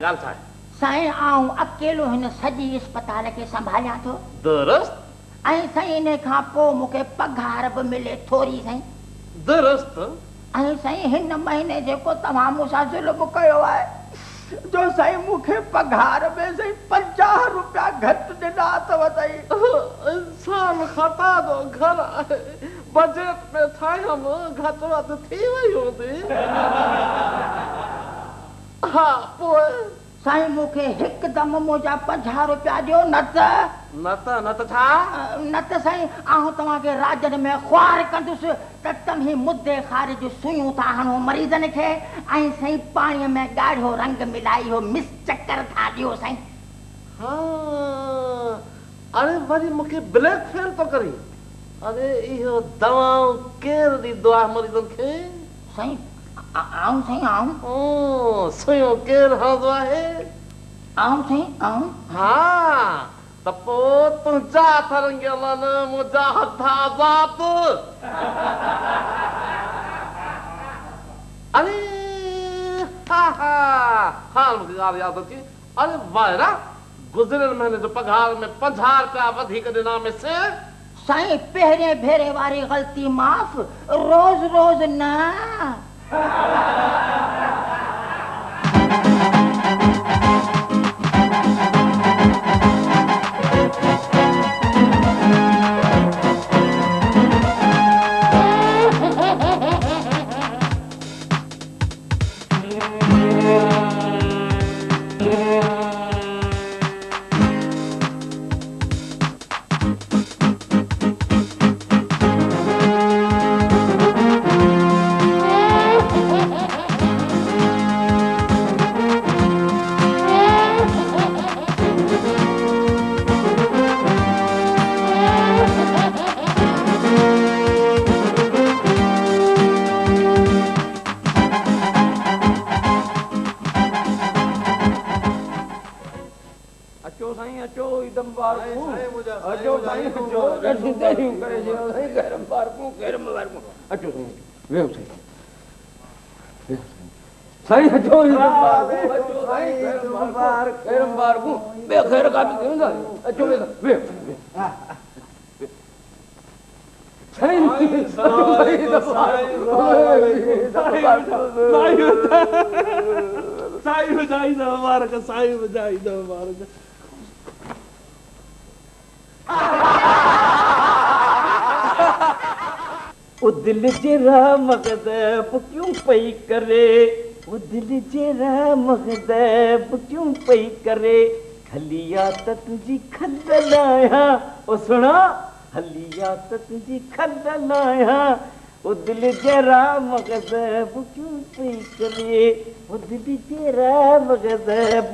गाल छा साईं आऊं अकेलो हिन सॼी अस्पताल खे संभालियां थो। दुरुस्त ऐं साईं इन खां पोइ मूंखे पघार बि मिले थोरी साईं। दुरुस्त ऐं साईं हिन महीने जेको तव्हां मूंसां ज़ुल्म कयो आहे जो साईं मूंखे पघार में साईं 50 रुपया घटि ॾिना अथव साईं। इंसान खता जो घर आहे बजट में ठाहियम घटि वधि थी वई हूंदी। हा पोइ साईं मूंखे हिकदमि मुंहिंजा 50 रुपया ॾियो न त छा न त साईं आऊं तव्हांखे राजन में ख्वार कंदुसि त तव्हीं मुद्दे ख़ारिज सुयूं था हणो मरीज़नि खे ऐं साईं पाणीअ में ॻाढ़ो रंग मिलाई हो मिस चकर था ॾियो साईं। हा अरे वरी मूंखे ब्लैक फेल थो करी। अरे इहो दवाऊं केरु ॾींदो आहे मरीज़नि खे? साईं आऊं साईं आऊं सुयूं केरु हणंदो आहे? आऊं साईं आऊं। हा त पोइ तुंहिंजा हथ रंगियल आहिनि मुंहिंजा हथ आज़ाद। अरे हा हा हाल मूंखे ॻाल्हि यादि अची। अरे वायरा गुज़िरियल महीने जो पघार में 50 रुपया वधीक ॾिना मिसे। साईं पहिरें भेरे वारी ग़लती माफ़ रोज़ रोज़ न। दिल जरा मगज़ब क्यों पई करे वो दिल जरा मगज़ब क्यों पई करे हलिया त तुझी खंड लाया ओ सुना हलिया त तुझी खंड लाया वो दिल जरा मगज़ब क्यों पई करे वो दिल जरा मगज़ब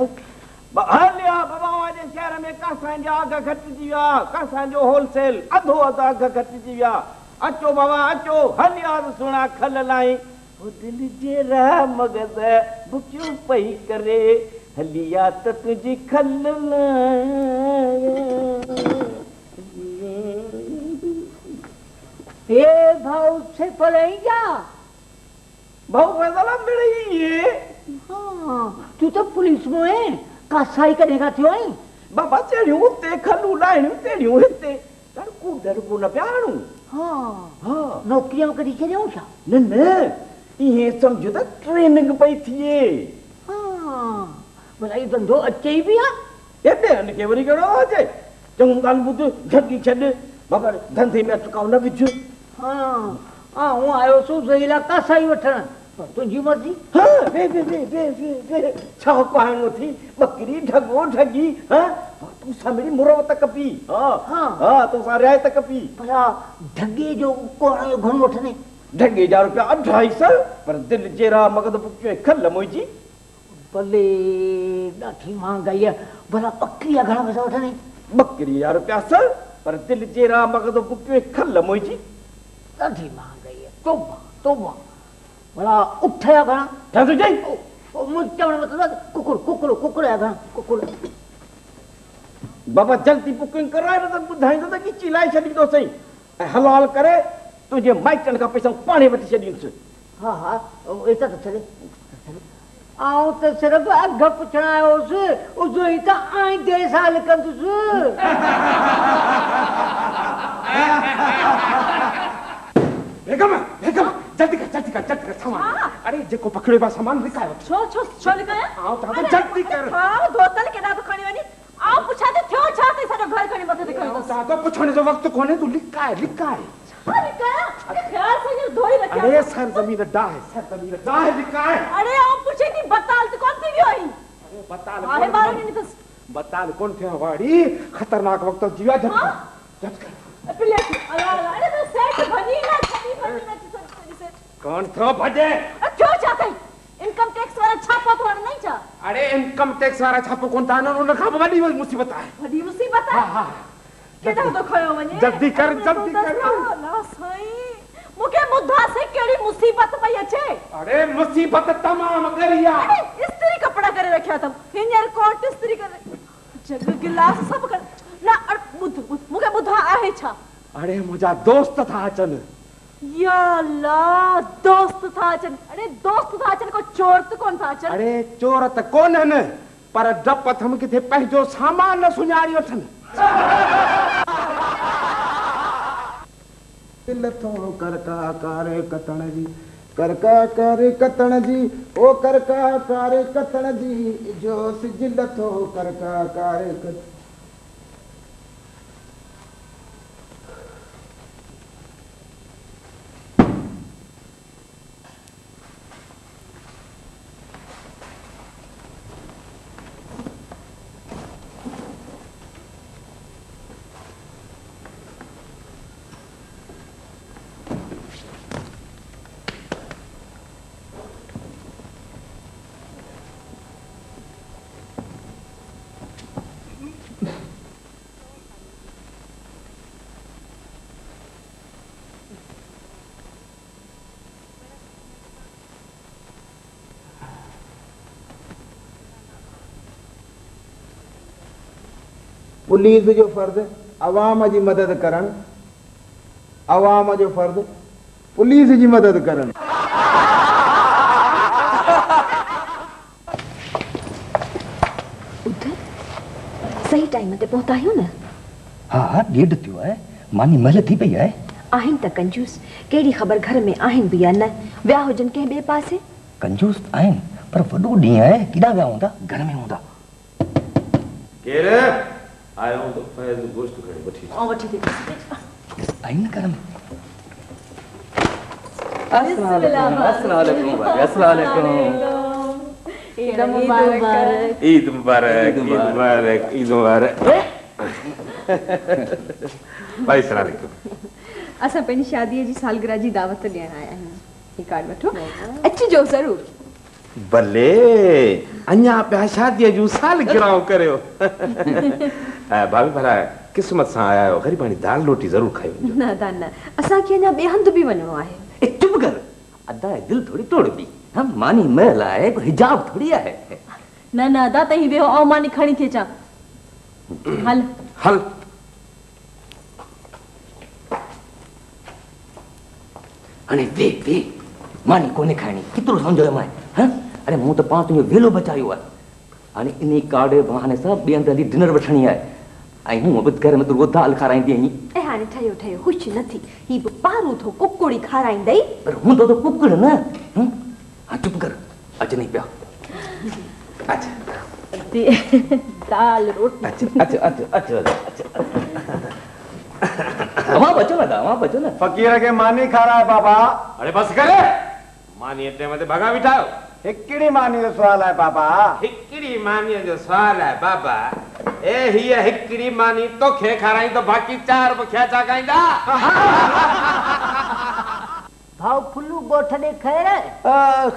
हलिया बाबा जे शहर में कासां जा अघ घटिजी विया कासां जो होलसेल अधो अघ घटिजी विया। अचो बाबा अचो हलिया सुना खल लाई वो दिल जरा मगज़ब क्यों पई करे हलिया त तुझी खल ये भाऊ से पले जा भाऊ फैसला मिली ये। हाँ तू तो पुलिस में है कासाई करेगा थियो है बाबा चढ़ियो ते खलू लाइनियो तेड़ियो हिते डर को न प्याणू। हाँ हाँ नौकरियां करी छॾियूं छा? न न इहे समझो त ट्रेनिंग पई थिए। हाँ भला ये धंधो अचे ई बि आहे एॾे हिनखे वरी कहिड़ो अचे चङो ॻाल्हि ॿुध झगी छॾ बाबा धंधे में अटकाउ न विझ। हाँ आऊं आयो सो सही कासाई वठण तुंहिंजी मर्ज़ी। हाँ वे छा कहाणो थी बकरी ढगो ढगी हाँ तू सा मेरी मुरवत कपी। हाँ हाँ तू सा रियायत कपी। भला ढगे जो कोण घणो वठने? ढगे जा रुपया 250 पर दिल जरा मगज़ पुछे खल मोईजी भले ॾाढी महांगाई आहे भला बकरी घणा पैसा वठने? बकरी जा रुपया सर पर दिल जरा मगज़ पुछे खल मोईजी ॾाढी महांगाई आहे तोबा तोबा भला उठया घणा? छा थो चई? चवण मतिलबु कुकुर आहे घणा कुकुर? बाबा जल्दी बुकिंग कराए न त ॿुधाईंदो त की चिलाए छॾींदो सही ऐं हलाल करे तुंहिंजे माइटनि खां पैसा पाणे वठी छॾींदुसि। हा हा एतिरा त छॾे आऊं तो सिर्फ अघ पुछणा आयोसि उजो ही त आई दे साल कंदुसि बेगम बेगम जल्दी कर सामान अरे जेको पकड़े बा सामान लिकायो छो लिकाया आओ ता जल्दी कर हां दोस्तन केडा तो खणी वनी आओ पुछा ते थियो छा ते सॼो घर खणी मथे ते खणी ता तो पुछने जो वक्त कोने तू लिकाए छा लिकाया ख्याल से ये धोई रखया अरे सरजमीन डाहे लिकाए अरे आओ पुछे थी बताल ते कौन थी गई अरे बताल आहे बारे नहीं तो बताल कौन थे वाड़ी खतरनाक वक्त जीवा झटका पिले अरे तो सेठ बनी ना से कौन थो भजे क्यों चाहते इनकम टैक्स वाला छापा तो नहीं चा अरे इनकम टैक्स वाला छापो कोन था न खा बड़ी मुसीबत है बड़ी मुसीबत है हां केडा तो खयो वने जल्दी कर ना सही मुके बुद्धा से केड़ी मुसीबत पई अचे अरे मुसीबत तमाम गरिया अरे इस्त्री कपड़ा करे रखया तुम हिंजर कोट इस्त्री करे जग गिलास सब कर ना बुद्ध मुके बुद्धा आहे छा अरे मुजा दोस्त था अचन या अल्लाह दोस्त था अचन अरे दोस्त था अचन को चोर तो कौन था अचन अरे चोर त कोन न पर डप थम किथे पंहिंजो सामान न सुञारियो थन दिल थो करका कारे कतण जी करका कारे कतण जी ओ करका कारे कतण जी जो सिजिल थो करका कारे कतण पुलिस जो फर्ज अवाम जी मदद करण अवाम जो फर्ज पुलिस जी मदद करण सही टाइम ते पहुता आहियो न हाँ डेढ़ थियो है मानी महल थी पई है आहिन त कंजूस केड़ी खबर घर में आहिन भी या न व्या हुजन के बे पासे कंजूस आहिन पर वडो डी है किदा व्या होंदा घर में होंदा केरे आयो तो फैज गोश्त खड़ी बठी ओ वठी थी आइन घर में अस्सलाम वालेकुम ईद मुबारक ईद मुबारक ईद मुबारक ईद मुबारक भाई सलाम अलैकुम असां पंहिंजी शादीअ जी सालगिरह जी दावत ॾियण आया आहियूं ही कार्ड वठो अचिजो ज़रूर भले अन्या प्या शादी जूं सालगिरह करियो भाभी भला किस्मत सां आया आहियो गरीबानी दाल रोटी जरूर खाई वञो न दादा असांखे अञा ॿिए हंधि बि वञिणो आहे ए चुप कर अदा दिल थोड़ी तोड़ दी हम मानी महल है कोई हिजाब थोड़ी है न न अदा तही बे ओ मानी खणी थे चा हल हल अने वे मानी कोने खानी कितरो समझो मां हां अरे मु तो पांच तुझो वेलो बचायो है अने इनी कार्ड बहाने सब बे अंदर डिनर वठणी है आई हूं अब घर में तो दाल खाराईंदी आई ए हाणे ठयो ठयो खुश नथी ही बि पारू थो कुकड़ी खाराईंदई पर हूं तो कुकड़ न हां चुप कर अच नहीं पिया अच्छा दाल रोटी अच्छा वहां बचो ना फकीर के मानी खा रहा है बाबा अरे बस करे मानी इतने मते भगा बिठाओ हिकड़ी मानी जो सवाल है बाबा हिकड़ी मानी जो सवाल है बाबा ए हिया हिकड़ी मानी तो खे खाराई तो बाकी चार बख्या चागाईंदा भाव फुल्लू गोठ दे खैर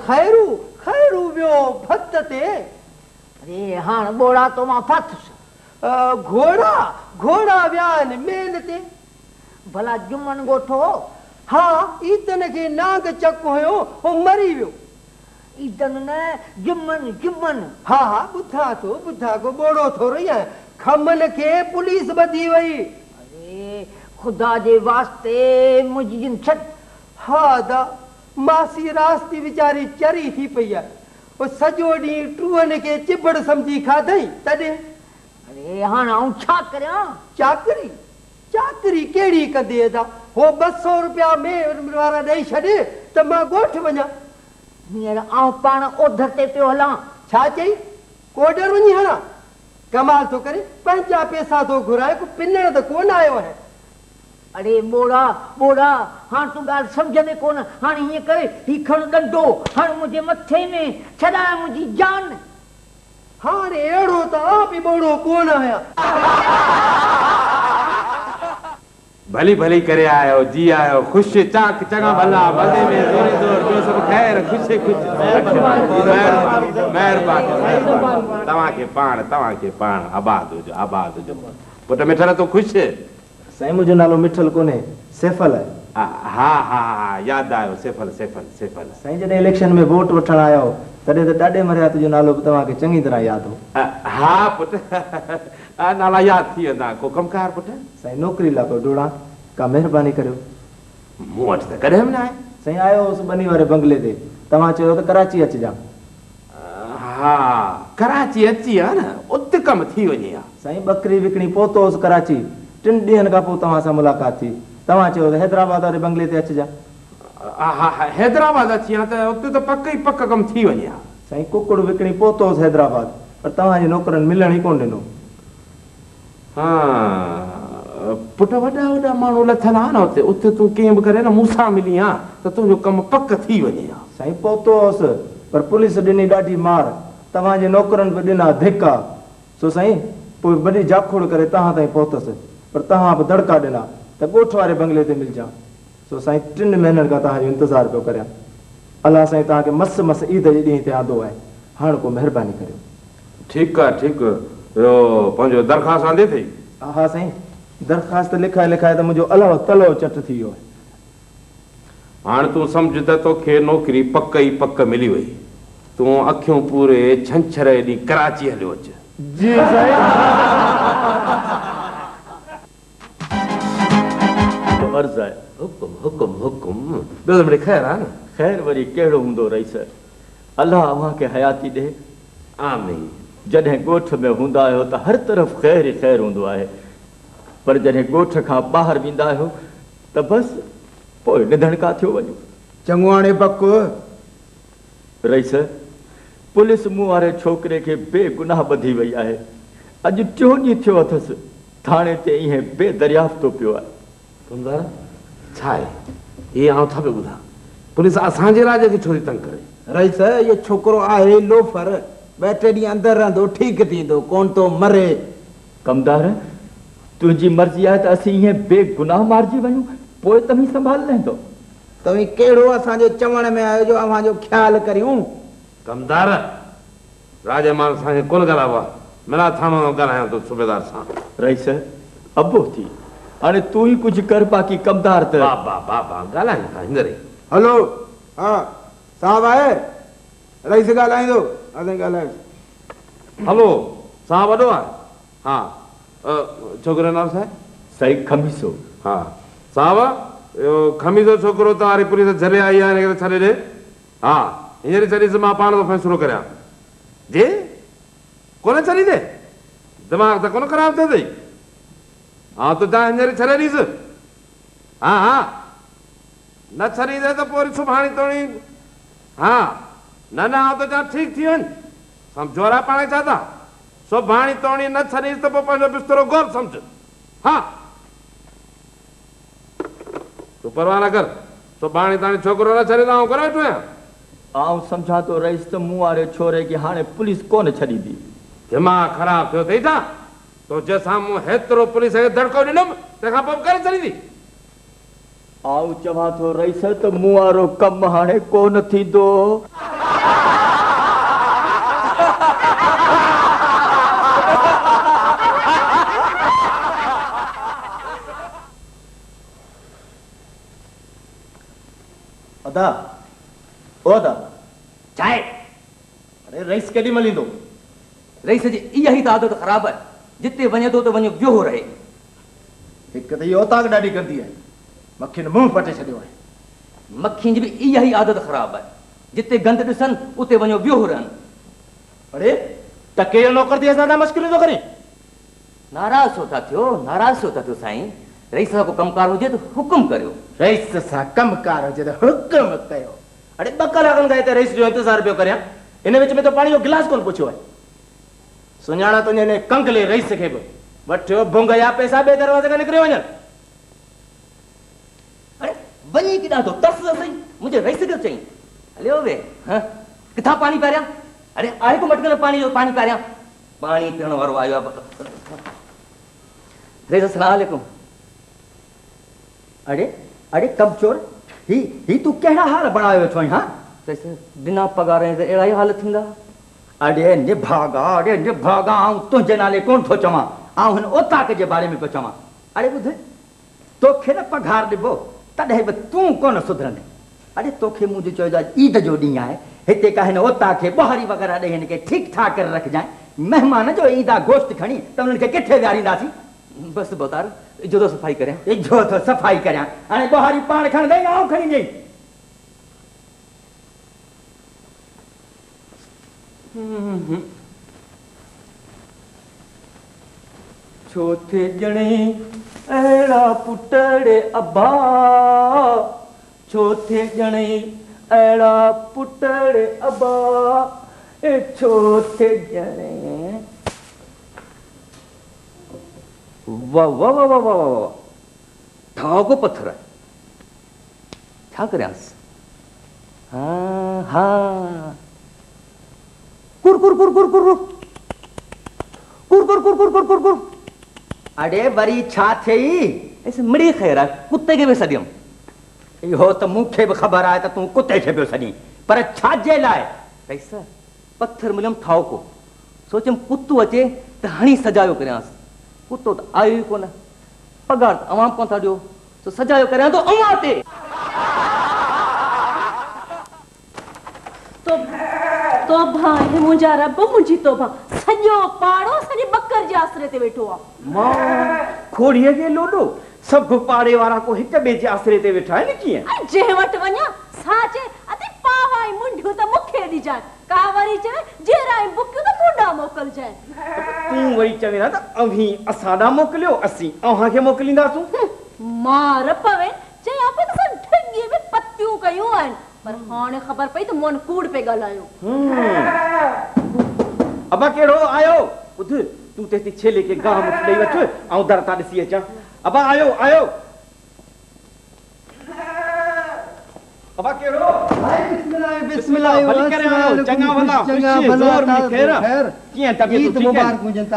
खैरू खैरू वियो भत ते अरे हाण बोड़ा तो मां फथस घोड़ा व्यान मेल ते भला जुमन गोठो हाँ ईदन के नाग चक होयो हो मरी वियो ईदन न जुमन हाँ बुधा को बोड़ो थो रही है खमन के पुलिस बधी वई अरे खुदा जे वास्ते मुझी छट हाँ दा मासी रास्ती बेचारी चरी थी पई है वो सॼो ॾींहुं टूहनि खे चिबड़ सम्झी खाधई तॾहिं। अरे हाणे आऊं छा करियां? चाकरी चाकरी कहिड़ी कंदे था? हो 200 रुपया में वारा ॾेई छॾे त मां ॻोठ वञा। हींअर आऊं पाण ओधर ते पियो हलां। छा चई? कोडर वञी हलां? कमाल थो करे, पंहिंजा पैसा थो घुराए, को पिनण त कोन आयो आहे। अरे बोड़ा बोड़ा, हाणे तूं ॻाल्हि सम्झ में कोन। हाणे हीअं करे, ही खण डंडो, हाणे मुंहिंजे मथे में छॾाए मुंहिंजी जान। हाणे अहिड़ो त आप ई बोड़ो कोन आहियां। भली भली करे आयो, जी आयो, खुश चाक चङा भला, मज़े में जोरे जोर, ॿियो सभु ख़ैर, ख़ुशि महिरबानी। तव्हांखे पाण आबाद हुजो। पुट मिठल तूं ख़ुशि? साईं मुंहिंजो नालो मिठल कोन्हे, सैफल आहे। हा यादि आयो, सैफल। साईं जॾहिं इलेक्शन में वोट वठण आयो तॾहिं त ॾाढे मरिया तुंहिंजो नालो बि तव्हांखे चङी तरह यादि हो। हा पुट, नाला यादि थी वेंदा। को कमकार पुट? साईं नौकिरी लाइ पियो ढोड़ां, का महिरबानी करियो। मूं वटि त कॾहिं बि न आहे। साईं आयो हुउसि बनी वारे बंगले ते, तव्हां चयो त कराची अचिजां। हा कराची अची आहे न, उते कमु थी वञे हा। साईं बकरी विकिणी पहुतो हुउसि कराची, 3 ॾींहंनि खां पोइ तव्हां सां मुलाक़ात थी। तव्हां चयो त हैदराबाद वारे बंगले ते अचिजां। हा हैदराबाद अची आहे त उते त पक कमु थी वञे हा। साईं कुकुड़ विकिणी पहुतो हुउसि हैदराबाद, पर तव्हांजे नौकरनि मिलण ई कोन ॾिनो। पुट वॾा माण्हू लथल आहे न उते तूं कीअं बि करे न मूंसां मिली आहे त तुंहिंजो कमु पक थी वञे हा। साईं पहुतो हुउसि, पर पुलिस ॾिनी ॾाढी मार, तव्हांजे नौकरनि बि ॾिना धिका। सो साईं पोइ वॾी जाखोड़ करे तव्हां ताईं पहुतसि, पर तव्हां बि दड़का ॾिना त ॻोठ वारे बंगले ते मिलजां। सो साईं 3 महीननि खां तव्हांजो इंतज़ारु पियो करियां। अलाह साईं तव्हांखे मस ईद जे ॾींहं ते आंदो आहे, हाणे को महिरबानी करियो। ठीकु आहे ॿियो पंहिंजो दरख़्वास्त आंदे अथई? हा साईं, दरख़्वास्त लिखाए त मुंहिंजो अलाह तलो चट थी वियो आहे। हाणे तूं सम्झ त तोखे नौकिरी पक मिली वई। तूं अखियूं पूरे छंछर ॾींहुं कराची हलियो अच। जी साईं। अर्ज़ आहे। हुकुम ॿियो त ख़ैर आहे न? ख़ैर वरी कहिड़ो हूंदो रईस, अलाह अव्हांखे हयाती ॾे। आमीन। जॾहिं ॻोठ में हूंदा आहियो त हर तरफ़ ख़ैर ई ख़ैर हूंदो आहे, पर जॾहिं ॻोठ खां ॿाहिरि वेंदा आहियो त बसि पोइ निधण का थियो वञो। चङो हाणे बक रईस, पुलिस मूं वारे छोकिरे खे बेगुनाह ॿधी वई आहे। अॼु 4 ॾींहं थियो अथसि थाणे ते ईअं बेदरियाफ़्तो पियो आहे। सुंदर छा आहे इहे? आउं छा पियो ॿुधां, पुलिस असांजे राज खे छो थी तंग करे? रईस इहो छोकिरो आहे लोफर, 2-3 ॾींहं अंदरि रहंदो ठीकु थींदो, कोन तो मरे। कमदार तुंहिंजी मर्ज़ी आहे त असीं ईअं बेगुनाह मारिजी वञूं, पोइ तव्हीं संभाल लहंदो। तव्हीं कहिड़ो असांजे चवण में आयो जो अव्हांजो ख़्यालु करियूं? कमदार राज मां असांखे कोन ॻाल्हायो आहे, मिला थाणो ॻाल्हायां थो सूबेदार सां। रईस अबो थी, हाणे तूं ई कुझु कर, बाक़ी कमदार त बाबा ॻाल्हायूं था हींअर। हलो हा साहब आहे, रईस ॻाल्हाईंदो, असां ॻाल्हायो। हलो साहब वॾो आहे? हा छोकिरे जो नालो छा आहे? साईं खमीसो। हा साहब इहो खमीसो छोकिरो त वारी पुलिस झले आई आहे, हिन खे छॾे ॾे। हा हींअर छॾीसि, मां पाण थो फ़ैसिलो करियां। जे कोन छॾींदे? दिमाग़ त कोन ख़राबु थिए अथई? हा तूं तव्हां हींअर छॾे ॾीसि। हा न छॾींदे त पोइ वरी सुभाणे तोणी। हा न त चवां ठीकु थी वञ, सम्झो रा पाण छा था, सुभाणे तोणी न छॾीसि त पोइ पंहिंजो बिस्तरो गौर सम्झ। हा तूं परवाह न कर, सुभाणे ताणी छोकिरो न छॾे त आउं करे वेठो आहियां। आउं सम्झां थो रईस त मूं वारे छोरे खे हाणे पुलिस कोन छॾींदी। दिमाग़ ख़राबु थियो अथई छा? तो जंहिंसां मूं हेतिरो पुलिस खे दड़को ॾिनमि, तंहिंखां पोइ करे छॾींदी? आउं चवां थो रईस त मूं वारो कमु हाणे कोन थींदो। अदा ओ अदा चाहे अरे रईस केॾी महिल ईंदो? रईस जी इहा ई त आदत ख़राबु आहे, जिते वञे थो त वञो वेहो रहे। हिकु त इहो ताक ॾाढी कंदी आहे, मक्खियुनि मुंहुं पटे छॾियो आहे। मक्खियुनि जी बि इहा ई आदत ख़राबु आहे, जिते गंद ॾिसनि उते वञो वियो रहनि। अरे त कहिड़ो नौकर थी असां मश्किलियूं थो करे? नाराज़ छो था थियो साईं? रईस सां को कमकार हुजे त हुकुम करियो। रईस सां कमकार हुजे त हुकुम कयो। अरे 2 कलाकनि खां हिते रईस जो इंतज़ार पियो करियां, इन विच में तो पाणी जो गिलास कोन पुछियो आहे। सुञाणा तुंहिंजे हिन कंकले रईस खे बि वठियो भुंग या पैसा ॿिए दरवाज़े खां निकिरी वञनि। अरे वञी केॾां थो तरस सही, मुंहिंजे रईस खे चई हलियो वे किथां पाणी पहिरियां? अरे आहे को मटकल पाणी जो पाणी पहिरियां? पाणी पीअण वारो आयो आहे। रईस अस्सलाम वालेकुम। अरे अरे कमचोर, ही तू कहिड़ा हाल बनायो वेठो आहीं? रईस बिना पगार जे अहिड़ा ई हाल थींदा? अरे निभागा आऊं तुंहिंजे नाले कोन थो चवां, आऊं हिन ओताक जे बारे में पियो चवां। अरे ॿुध, तोखे न पघार ॾिबो तॾहिं बि तूं कोन सुधरंदे। अरे तोखे मुंहिंजो चयो आहे ईद जो ॾींहुं आहे, हिते का हिन ओता खे ॿुहारी वग़ैरह ॾेई हिन खे ठीकु ठाक करे रखजांइ। महिमान जो ईंदा गोश्त खणी त उन्हनि खे किथे विहारींदासीं? बसि बोतार इजो तो सफ़ाई करियां। इजो तो सफ़ाई करियां, हाणे ॿुहारी पाण खणंदई आऊं खणी ॾेई। छो थे ॼणे अहिड़ा पुटड़े अब्बा, छो थे ॼणे अहिड़ा पुटड़े अब्बा, छो थे ॼणे। वाह वाह वाह वाह वाह वाह, ठाव को पत्थर है, छा करियांसि? हाँ हाँ कुर कुर कुर कुर कुर कुर कुर कुर कुर कुर कुर कुर। अरे वरी छा थियई? ऐसे मिड़ी ख़ैर आहे, कुत्ते खे बि सॾियमि। इहो त मूंखे बि ख़बर आहे त तूं कुते खे पियो सॾीं, पर छाजे लाइ? रईस पत्थर मिलियमि ठाव को, सोचियमि कुत्तो अचे त हणी सजायो करियांसि। कुत्तो त आयो ई कोन, पगार त अवां कोन था ॾियो, तो सजायो करियां तो अवां ते। तो भाई मुंहिंजा रब, मुंहिंजी तोबा, सॼो पाड़ो सॼे बकर जे आसरे ते वेठो आहे। मां खोड़ीअ खे लोॾो, सभु पाड़े वारा को हिक ॿिए जे आसरे ते वेठा आहिनि कीअं? जंहिं वटि वञा सा चए अते पावाई मुंडियूं त मूंखे ॾिजांइ, का वरी चए जेराई बुकियूं त मुंडा मोकिलजांइ। तूं वरी चवे न त अवीं असां ॾांहुं मोकिलियो, असीं अव्हां खे मोकिलींदासूं। मार पवे चयां पई त ठॻीअ में पतियूं कयूं आहिनि, पर हाणे ख़बर पई त मोन कूड़ पे ॻाल्हायो। अबा कहिड़ो आयो? ॿुध तूं तेती छेले खे गाह मुठ ॾेई वठ, ऐं दर तां ॾिसी अचां। अबा आयो आयो। अबा कहिड़ो? बिस्मिल्लाह भली करे आयो, चङा भला, ख़ुशी ज़ोर में खैर। कीअं तबियत ठीक है?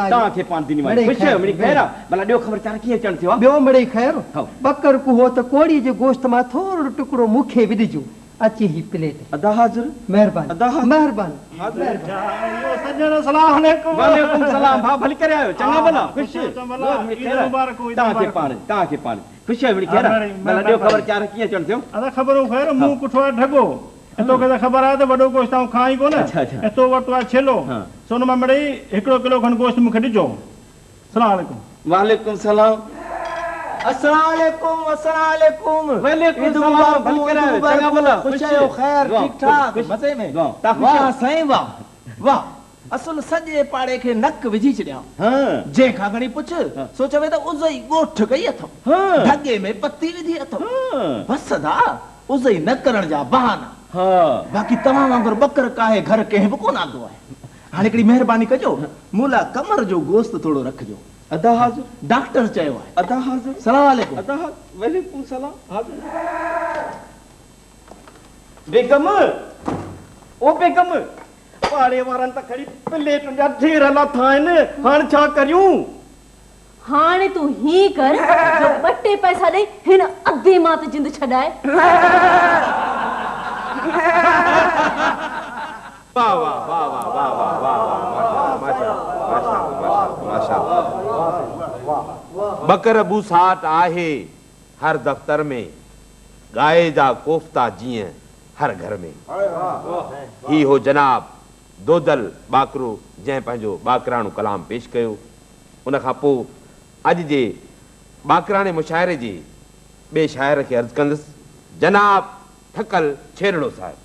तव्हां खे पाण दी मां ख़ुशी है मिड़ी खैर। भला ॾियो ख़बर चार कीअं चण थियो आहे? ॿियो मिड़ी खैर, बकर कुहो त कोड़ी जे गोश्त मां थोरो टुकड़ो मूंखे बि ॾिजो। अची ही प्लेट अदा हाज़िर। महिरबानी महिरबानी। सजण अस्सलाम वालेकुम। वालेकुम सलाम। भा भली करे आयो, चङा भला, ख़ुशी तव्हां खे पाण ख़ुशी है मिड़ी खैर। भला ॾियो ख़बर चार कीअं चण थियो? अदा ख़बर खैर, मूं कुठो आहे ढगो, तोखे त ख़बर आहे त वॾो गोश्त आऊं खाई कोन, ऐं तो वरितो आहे छेलो, सोन मां मिड़ई 1 किलो खनि गोश्त मूंखे ॾिजो। सलाम वालेकुम। वालेकुम सलाम। अस्सलाम वालेकुम, अस्सलाम वालेकुम। वालेकुम सलाम। भली करे आयो, चङा भला, ख़ुशी आयो, खैर ठीक ठाक, मज़े में। वाह साईं वाह वाह, असल सॼे पाड़े खे नक विझी छॾियां। जंहिंखां खणी पुछ, सो चवे त उज़ई ॻोठ कई अथव, ढगे में पत्ती विधी अथव। बस दा उज़ई न करण जा बहाना। बाक़ी तव्हां वांगुरु बकर काहे घर कंहिं बि कोन आंदो आहे। हाणे हिकिड़ी महिरबानी कजो, मूं लाइ कमर जो गोश्त थोरो रखिजो। अदा हाज़िर। डॉक्टर चयो आहे। अदा हाज़िर। सलाम वालेकुम। अदा हाज़िर। वालेकुम सलाम। हाज़िर। बेगम ओ बेगम, पाड़े वारनि त खड़ी प्लेटुनि जा ढेर लाथा आहिनि, हाणे छा करियूं? हाणे तूं ही कर जो 2 टे पैसा ॾेई हिन अधे मां त जिंद छॾाए। वाह वाह वाह वाह वाह वाह वाह, माशाअल्लाह। बकर अबू साट आहे हर दफ्तर में, गाए जा कोफ्ता जीअं हर घर में। ही हो जनाब दोदल बाकरो जंहिं पंहिंजो बाकराणो कलाम पेश कयो। उन खां पोइ अॼु जे बाकराणे मुशाइरे जे ॿिए शाइर खे अर्ज़ु कंदुसि, जनाब ठकल छेरड़ो साहिब।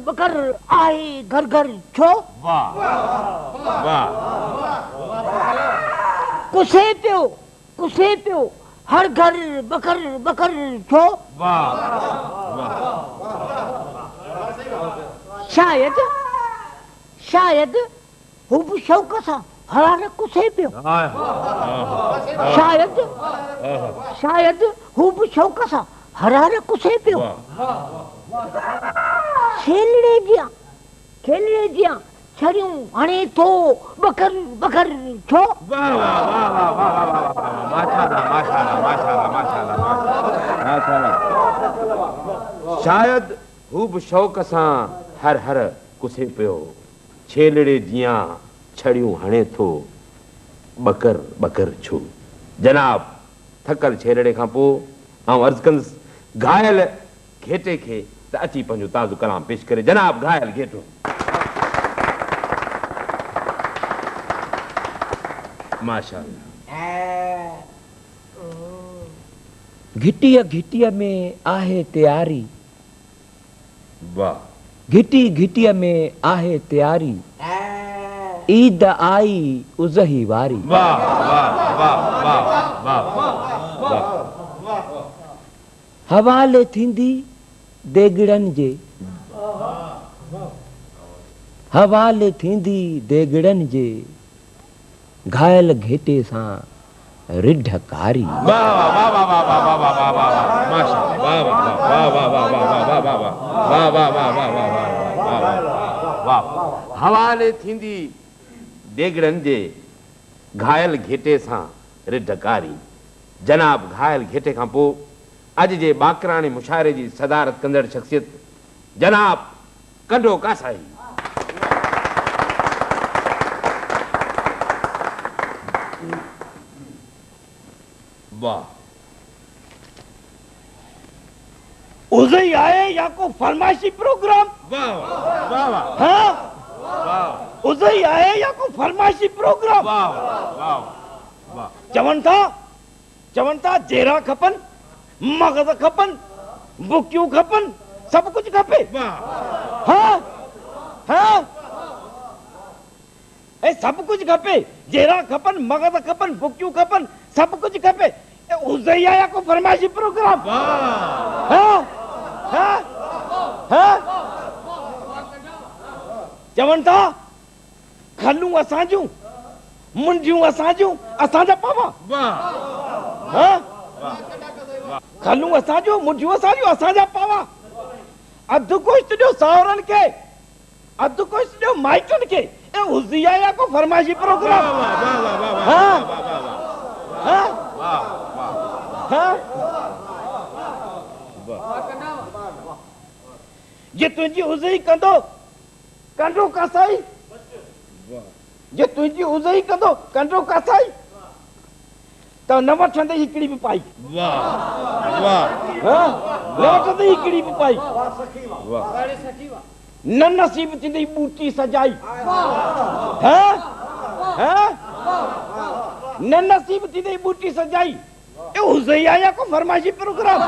बकर आहे घर घर छो? वाह वाह कुसे पियो हर घर बकर बकर छो? वाह शायद हू बि शौक़ सां हरार कुसे पियो। शायद हू बि शौक़ सां हरार कुसे पियो। खेलड़े जियां छड़ियूं हणे थो बकर बकर छो? वाह वाह वाह वाह वाह वाह वाह माशाल्लाह माशाल्लाह माशाल्लाह माशाल्लाह माशाल्लाह। शायद हू बि शौक़ सां हर हर कुसे पियो। छेलड़े जियां छड़ियूं हणे थो बकर बकर छो। जनाब थकल छेलड़े खां पोइ आउं अर्ज़ कंदुसि घायल घेटे खे त अची पंहिंजो ताज़ो कलाम पेश करे। जनाब घायल घेटो। माशाल्लाह। घिटीअ में आहे तैयारी। वाह। घिटीअ में आहे तैयारी। ईद आई उज़ही वारी। वाह वाह वाह वाह वाह। हवाले थींदी देगड़न जे। हवाले थींदी देगड़न जे। घायल घेटे सां रिढकारी। वाह वाह वाह वाह वाह वाह वाह वाह वाह माशाल्लाह। वाह वाह वाह वाह वाह वाह वाह वाह वाह वाह वाह वाह वाह। हवाले थींदी देगड़न जे। घायल घेटे सां रिढकारी। जनाब घायल घेटे खां पोइ अॼु जे बाकराणे मुशाइरे जी सदारत कंदड़ शख्सियत जनाब कंडो कासाई। वाह। उज़ई आए या को फरमाइशी प्रोग्राम? वाह वाह वाह। हाँ वाह। उज़ई आए या को फरमाइशी प्रोग्राम? वाह वाह वाह। चवन था जेरा खपन मगज़ खपन बुकियूं खपन सब कुछ खपे। वाह। हाँ ए सब कुछ खपे। जेरा खपन मगज़ खपन बुकियूं खपन सब कुछ खपे। उज़ई आया को फरमाइशी प्रोग्राम। चवन था खलूं असांजूं मुंडियूं असांजूं असांजा पावा। खलूं असांजूं मुंडियूं असांजूं असांजा पावा। अधु गोश्त ॾियो सावरनि खे अधु गोश्त ॾियो माइटनि खे। ए उज़ई आया को फरमाइशी प्रोग्राम। जे तुंहिंजी उज़ई कंदो कंडो कासाई। जे तुंहिंजी उज़ई कंदो कंडो कासाई त न वठंदे हिकिड़ी बि पाई। न वठंदे हिकिड़ी बि पाई। न नसीब थींदी बूटी सजाई। न नसीब थींदी बूटी सजाई। ए उज़ई आया को फरमाइशी प्रोग्राम।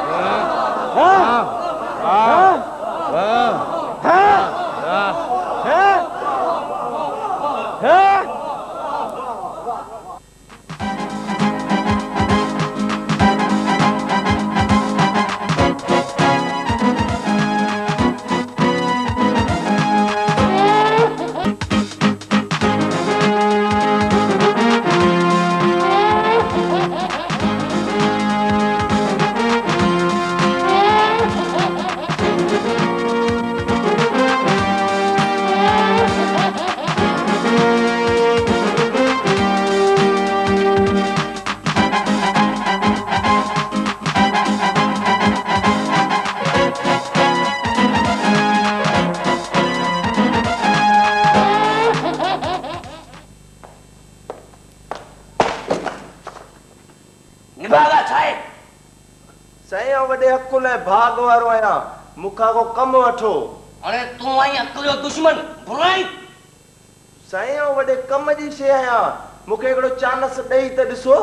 भाग वारो आया मुखा को कम वठो। अरे तू आई अकुल जो दुश्मन बुराई साईं वडे कम जी शे आया मुखे एकड़ो चानस देई त दिसो।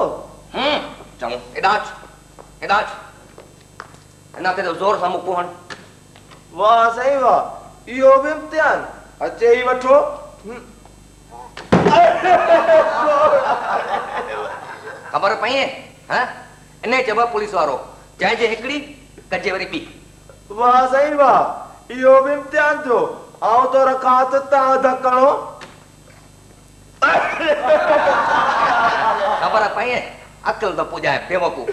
चलो एडाच एना ते जोर सा मुको हन। वाह साईं वाह इहो बि इम्तिहान अचे ई वठो। ख़बर पई हाँ इन चबा पुलिस वारो जंहिंजे हिकिड़ी कजे वरी ॿी। वाह साईं वाह, इहो बि इम्तिहान थियो। आऊं तो रखां त तव्हां धकणो। ख़बर पई अकल त पुॼाए बेवकूफ़।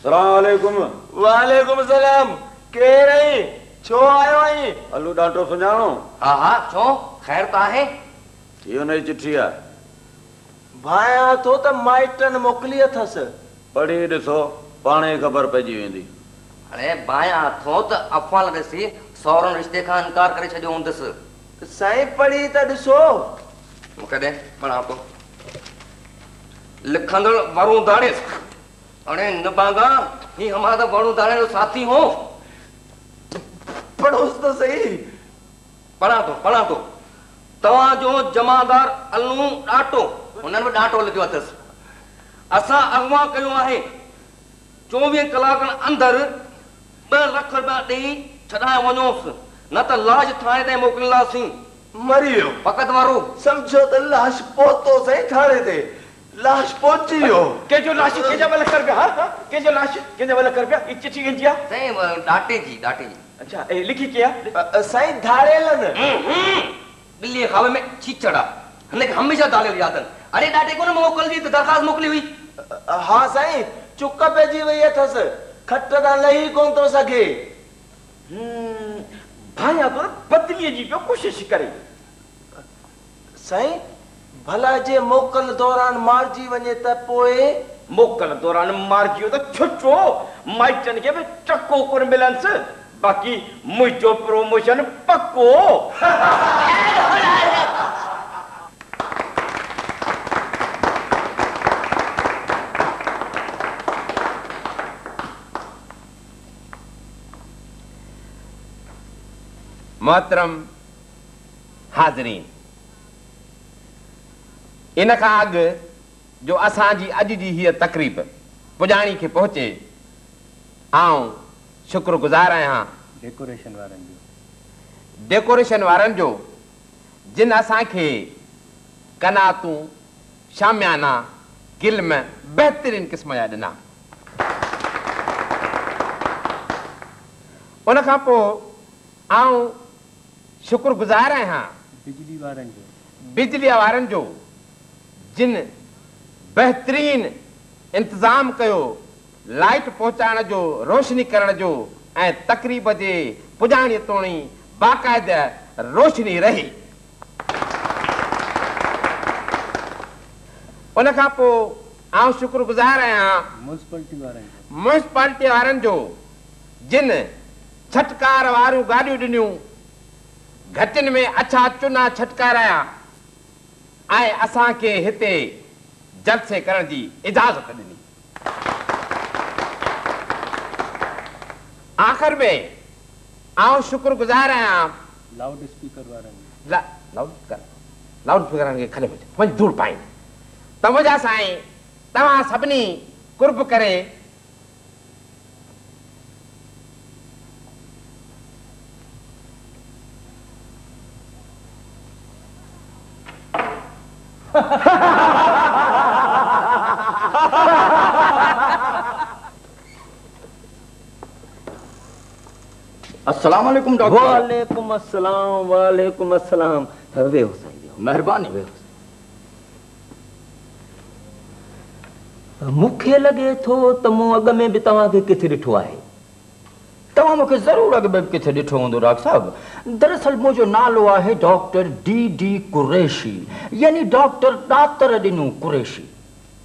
सलाम वालेकुम। वालेकुम सलाम। केर आई? छो आयो आई? हलू डांटो सुञाणो? हा हा छो ख़ैर त आहे? इहो नई चिठी आहे। भाया थो त माइटन मोकली अथसि। पढ़ी ॾिसो पाणे ई ख़बर पइजी वेंदी। अरे बाया थो त अफ़वाह ॾिसी सौरन रिश्ते खां इनकार करे छॾियो हूंदसि। साईं पढ़ी त ॾिसो। मूंखे ॾे पढ़ां थो। लिखंदड़ वरुण दाणेस। अरे निभागा ही हमारा वरुण दाणे जो साथी हो। पढ़ोस तो सही। पढ़ां थो। तव्हां जो जमादार अलू ॾाटो हुननि में ॾाटो लिखियो अथसि। असां अॻुवां कयो आहे 24 कलाकनि अंदरि 2 लख रुपया ॾेई छॾाए वञोसि न त लाश थाणे ताईं मोकिलींदासीं। मरी वियो फ़क़ति वारो समझो त लाश पहुतो साईं थाणे ते। लाश पहुची वियो। कंहिंजो लाश कंहिंजा 2 लख रुपया? हा कंहिंजो लाश कंहिंजा 2 लख रुपया? ई चिठी कंहिंजी आहे? साईं ॾाटे जी। अच्छा लिखी कीअं? साईं धाड़ेलन। ॿिलीअ खावे में छीछड़ आहे। हिनखे हमेशह दालियल यादि आहिनि। अरे ॾाटे कोन मोकिलिजी त दरख़्वास्त मोकिली हुई। हा साईं चुक पइजी वई अथसि। खट तां लही कोन थो सघे। भाया तो बदलीअ जी पियो कोशिश करे। साईं भला जे मोकल दौरान मारिजी वञे त पोइ? मोकल दौरान मारिजी वियो त छुटो माइटनि खे बि चको कोन मिलंसि। बाक़ी मुंहिंजो प्रमोशन पक्को। मोहतरम हाज़रीन, इन खां अॻु जो असांजी अॼु जी हीअ तक़रीब पुॼाणी खे पहुचे, आउं शुक्रगुज़ार आहियां डेकोरेशन वारनि जो जिन असांखे कनातूं शामियाना गिल्म बहितरीन क़िस्म जा ॾिना। उन खां पोइ आउं शुक्रगुज़ार आहियां बिजली वारनि जो जिन बहितरीन इंतज़ाम कयो लाइट पहुचाइण जो, रोशनी करण जो ऐं तक़रीब जे पुॼाणीअ तोणी बाक़ाइदा रोशनी रही। उन खां पोइ आउं शुक्रगुज़ार आहियां म्यूनिसिपालिटी वारनि जो जिन छटकार वारियूं गाॾियूं ॾिनियूं, घटियुनि में अछा चुना छटकाराया ऐं असांखे हिते जलसे करण जी इजाज़त ॾिनी। आख़िर में आउं शुक्रगुज़ार आहियां लाउड स्पीकरनि खे खणे वञ धूड़ पाईं त मुंहिंजा साईं तव्हां सभिनी कुर्ब करे अस्सलाम वालेकुम डॉक्टर। वालेकुम अस्सलाम। वालेकुम अस्सलाम। वेहो साईं वेहो। मेहरबानी। वेहो। मूंखे लॻे थो त मूं अॻ में बि तव्हांखे किथे ॾिठो आहे। तव्हां मूंखे ज़रूरु अॻ में किथे ॾिठो हूंदो डॉक्टर साहब। दरअसल मुंहिंजो नालो आहे डॉक्टर डी कुरैशी, यानी डॉक्टर ॾातर ॾिनू कुरैशी।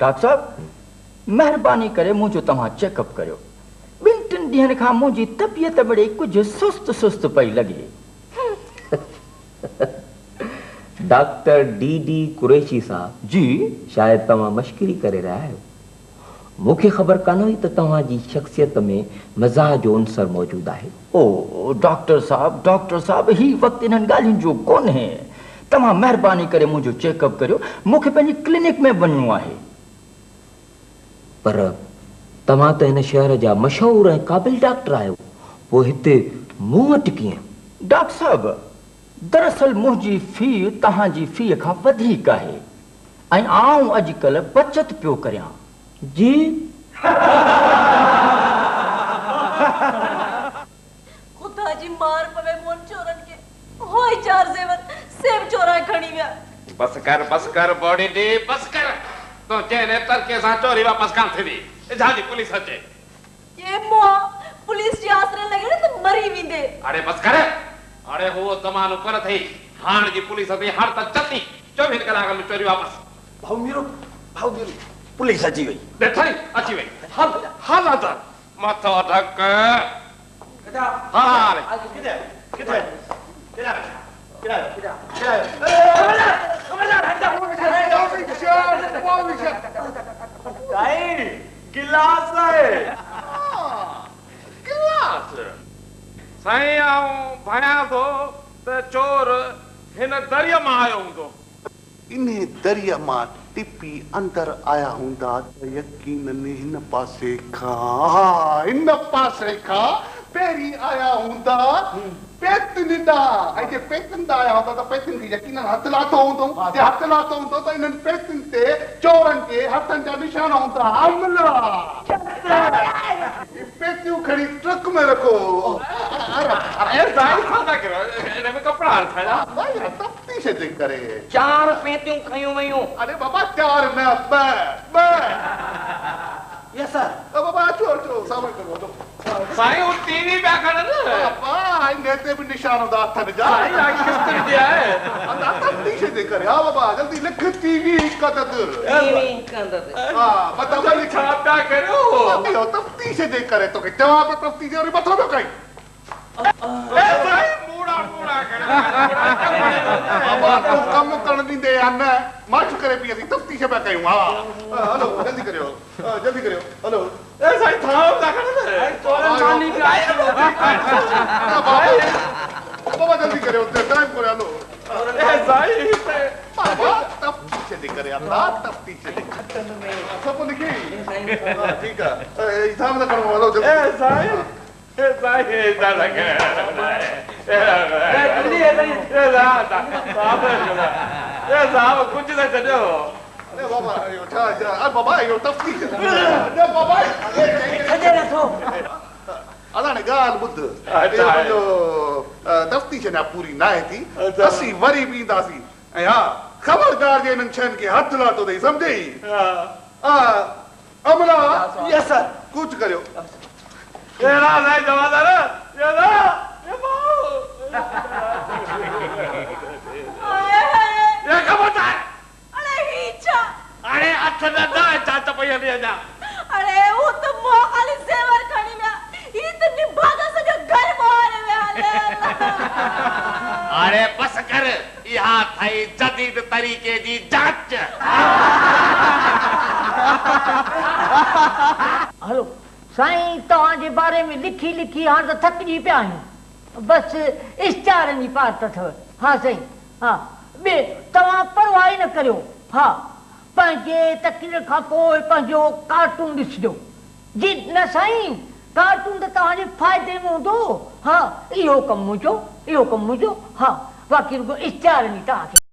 डॉक्टर साहब महिरबानी करे मुंहिंजो तव्हां चेकअप करियो। 2-3 ॾींहंनि खां मुंहिंजी तबियत बड़ी कुझु सुस्त पई लॻे। डॉक्टर डी कुरैशी साहब जी शायदि तव्हां मश्करी करे रहिया आहियो। मूंखे ख़बर कान हुई त तव्हांजी शख़्सियत में मज़ाह जो अंसर मौजूदु आहे। ओ डॉक्टर साहब ही वक़्तु इन्हनि ॻाल्हियुनि जो कोन्हे। तव्हां महिरबानी करे मुंहिंजो चेकअप करियो। मूंखे पंहिंजी क्लिनिक में वञिणो आहे। पर तव्हां त हिन शहर जा मशहूरु ऐं क़ाबिल डॉक्टर आहियो। वो हिते मूं वटि कीअं? डॉक्टर साहब, दरअसल मुंहिंजी फी तव्हांजी फी खां वधीक आहे ऐं आउं अॼुकल्ह बचत पियो करियां। जी? खुदा जी मार पवे मोन चोरन के होई 4 जेवर सेब चोराए खणी विया। बस कर बॉडी दी बस कर। तो जेने तरके सां चोरी वापस कान थी झाजी पुलिस अचे। ये मो पुलिस जी आसरे लगे न तो मरी विंदे। अरे बस कर। अरे वो जमानो पर थई हाण जी पुलिस अची हाण त चती 24 कलाक में चोरी वापस। भाऊ मेरो पुलिस अची वई। देखई अची वई। हाल आता मथो ढक। हाल किथे गिलास है। गिलास साईं आऊं भया तो त चोर हिन दरिया मां आयो हूंदो। इन्हें दरिया मां टिपी अंदर आया हूंदा त यकीनन हिन पासे खां पहिरीं आया हूंदा पेतन दा। ऐं जे पेतन दा आया हूंदा त पेतन खे यकीनन हथ लाथो हूंदो। जे हथ लाथो हूंदो त इन्हनि पेतन ते चोरनि खे हथनि जा निशान हूंदा। हमला पेतियूं खणी ट्रक में रखो। अरे साईं छा था करो? इन में कपड़ा रखाया भाई तफ्तीश जे करे 4 पेतियूं खयूं वयूं। अरे बाबा 4 न 2 यस सर। बाबा अचो सामान करो। साईं वो टीवी पे खड़ा ना बाबा इनके ते भी निशान होता हथन जा। साईं आ किस्त दिया है। अंदा तफ्तीश जे करे। हां बाबा जल्दी लिख टीवी कदद। हां बता भाई छा पिया करो? यो तफ्तीश जे करे तो के जवाब तफ्तीश और मथो न कई। ए साईं मूड़ा कर। बाबा तू कम करन दींदे या न माच करे पी असी तफ्तीश पे कयूं। हां हेलो जल्दी करियो हेलो। ए साईं थाम दा कर ना चोर मानी पे आए। बाबा जल्दी करियो टाइम को हेलो। ए साईं बाबा तफ्तीश जे करे अंदा तफ्तीश जे खतन में सब लिखी। हां ठीक है हिसाब ना करो हेलो जल्दी। ए साईं दा लगे। ए जल्दी है साईं। ए साहब कुछ ना चलो। अरे बाबा यो छा अरे बाबा यो तफ्तीश। अरे बाबा खजे रखो। अदाने गाल बुद्ध जो तफ्तीश ना पूरी ना थी असी वरी बींदासी। ऐं हां खबरदार जे इन्हनि छहनि खे हथ लाथो अथई सम्झई। अमला यस सर। कुछ करियो। ये ना साईं जमादार ये ना ये बाऊ ये खबरदार। अरे हीचा। अरे हथ न दा चाच पई हली जा। अरे वो तो मो खाली सेवर खणी में इतनी भागा से जो घर मारे में हाले। अरे बस कर यहाँ थई जदीद तरीके जी जांच। हेलो साईं तव्हांजे बारे में लिखी हाणे त थकिजी पिया आहियूं। बसि इश्तिहारनि जी पात अथव। हा साईं हा ॿिए तव्हां परवाह न करियो। हा पंहिंजे तकरीर खां पोइ पंहिंजो कार्टून ॾिसजो। जी न साईं कार्टून त तव्हांजे फ़ाइदे में हूंदो। हा इहो कमु मुंहिंजो हा बाक़ी रुगो इश्तिहारनि जी तव्हांखे